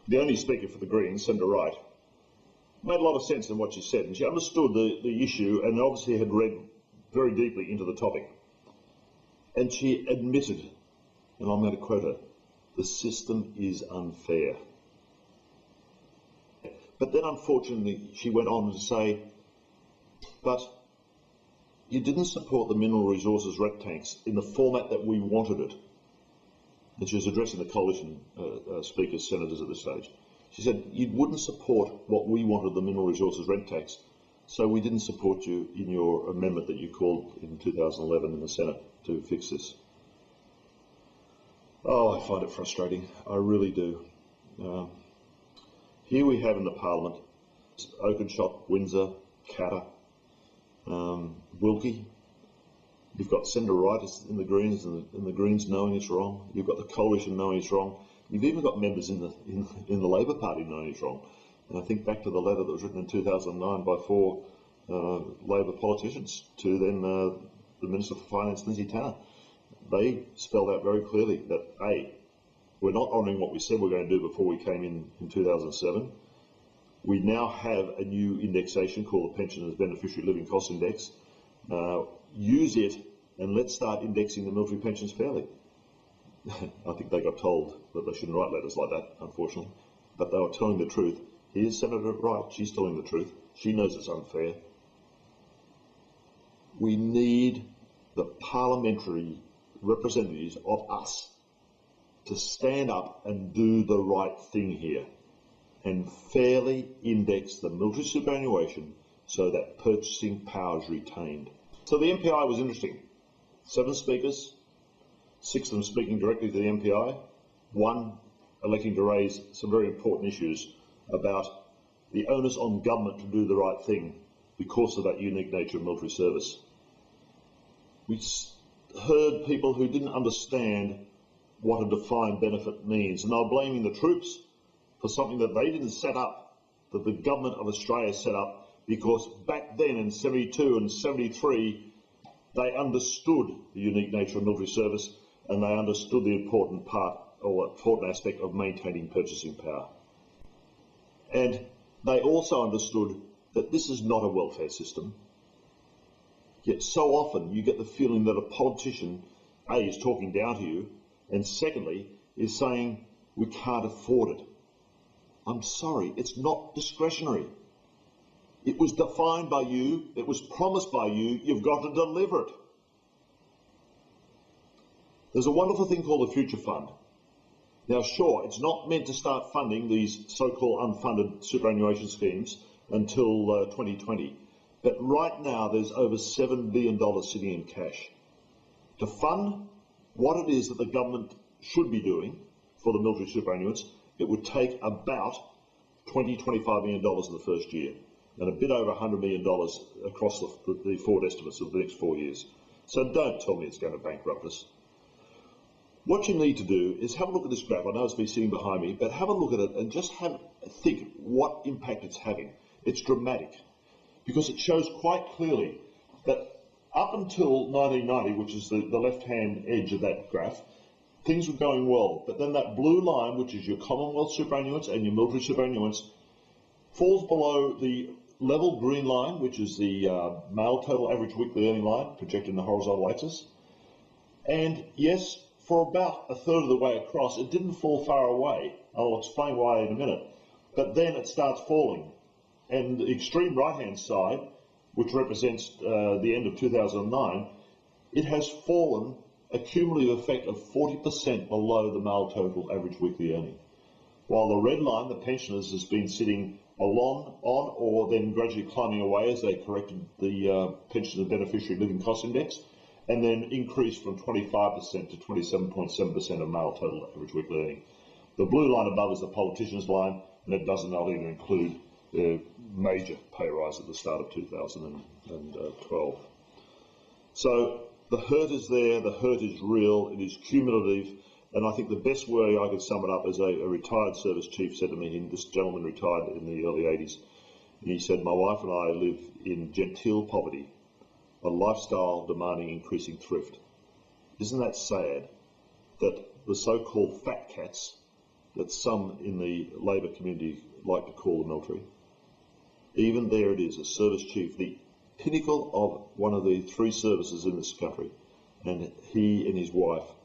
the only speaker for the Greens, Senator Wright, made a lot of sense in what she said, and she understood the issue and obviously had read very deeply into the topic. And she admitted, and I'm going to quote her, the system is unfair. But then unfortunately she went on to say, but you didn't support the mineral resources rep tanks in the format that we wanted it. And she was addressing the coalition speakers, senators at this stage. She said, you wouldn't support what we wanted, the mineral resources rent tax, so we didn't support you in your amendment that you called in 2011 in the Senate to fix this. Oh, I find it frustrating. I really do. Here we have in the Parliament, Oakeshott, Windsor, Catter, Wilkie. You've got Senator Wright in the Greens, and the Greens knowing it's wrong. You've got the Coalition knowing it's wrong. You've even got members in the Labor Party knowing it's wrong. And I think back to the letter that was written in 2009 by 4 Labor politicians to then the Minister for Finance, Lindsay Tanner. They spelled out very clearly that A, we're not honouring what we said we're going to do before we came in 2007. We now have a new indexation called the Pensioners Beneficiary Living Cost Index. Use it and let's start indexing the military pensions fairly. I think they got told that they shouldn't write letters like that, unfortunately, but they were telling the truth. Here's Senator Wright, she's telling the truth. She knows it's unfair. We need the parliamentary representatives of us to stand up and do the right thing here and fairly index the military superannuation so that purchasing power is retained. So the MPI was interesting. 7 speakers, 6 of them speaking directly to the MPI, 1 electing to raise some very important issues about the onus on government to do the right thing because of that unique nature of military service. We heard people who didn't understand what a defined benefit means, and they were blaming the troops for something that they didn't set up, that the government of Australia set up, because back then in 72 and 73, they understood the unique nature of military service and they understood the important part or important aspect of maintaining purchasing power. And they also understood that this is not a welfare system. Yet so often you get the feeling that a politician, A, is talking down to you, and secondly, is saying, we can't afford it. I'm sorry, it's not discretionary. It was defined by you, it was promised by you, you've got to deliver it. There's a wonderful thing called the Future Fund. Now sure, it's not meant to start funding these so-called unfunded superannuation schemes until 2020, but right now there's over $7 billion sitting in cash to fund what it is that the government should be doing for the military superannuants. It would take about $20–25 million in the first year, and a bit over $100 million across the forward estimates of the next 4 years. So don't tell me it's going to bankrupt us. What you need to do is have a look at this graph. I know it's been sitting behind me, but have a look at it and just think what impact it's having. It's dramatic because it shows quite clearly that up until 1990, which is the left-hand edge of that graph, things were going well. But then that blue line, which is your Commonwealth superannuants and your military superannuants, falls below the level green line, which is the male total average weekly earning line projected in the horizontal axis. And yes, for about a third of the way across, it didn't fall far away. I'll explain why in a minute. But then it starts falling. And the extreme right-hand side, which represents the end of 2009, it has fallen a cumulative effect of 40% below the male total average weekly earning. While the red line, the pensioners, has been sitting on or then gradually climbing away as they corrected the pensioners beneficiary living cost index, and then increased from 25% to 27.7% of male total average weekly earning. The blue line above is the politician's line, and it doesn't even include the major pay rise at the start of 2012. So the hurt is there, the hurt is real, it is cumulative, and I think the best way I could sum it up is a retired service chief said to me, and this gentleman retired in the early 80s, and he said, my wife and I live in genteel poverty, a lifestyle demanding increasing thrift. Isn't that sad that the so-called fat cats that some in the Labor community like to call the military. Even there it is, a service chief, the pinnacle of one of the three services in this country, and he and his wife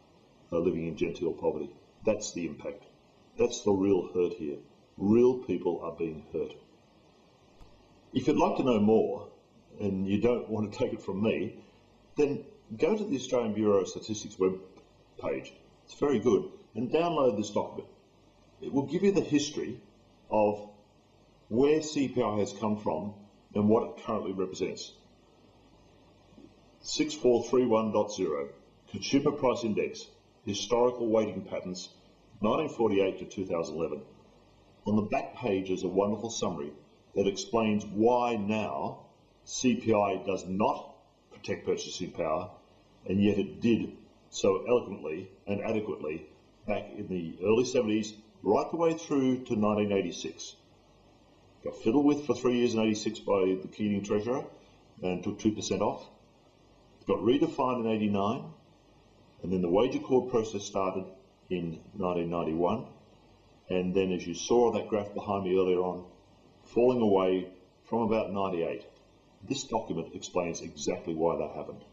are living in genteel poverty. That's the impact. That's the real hurt here. Real people are being hurt. If you'd like to know more, and you don't want to take it from me, then go to the Australian Bureau of Statistics web page. It's very good, and download this document. It will give you the history of where CPI has come from and what it currently represents. 6431.0, Consumer Price Index, Historical Weighting Patterns, 1948 to 2011. On the back page is a wonderful summary that explains why now CPI does not protect purchasing power, and yet it did so eloquently and adequately back in the early 70s, right the way through to 1986. Got fiddled with for 3 years in 86 by the Keating Treasurer and took 2% off. Got redefined in 89, and then the wage accord process started in 1991, and then, as you saw on that graph behind me earlier on, falling away from about 98. This document explains exactly why that happened.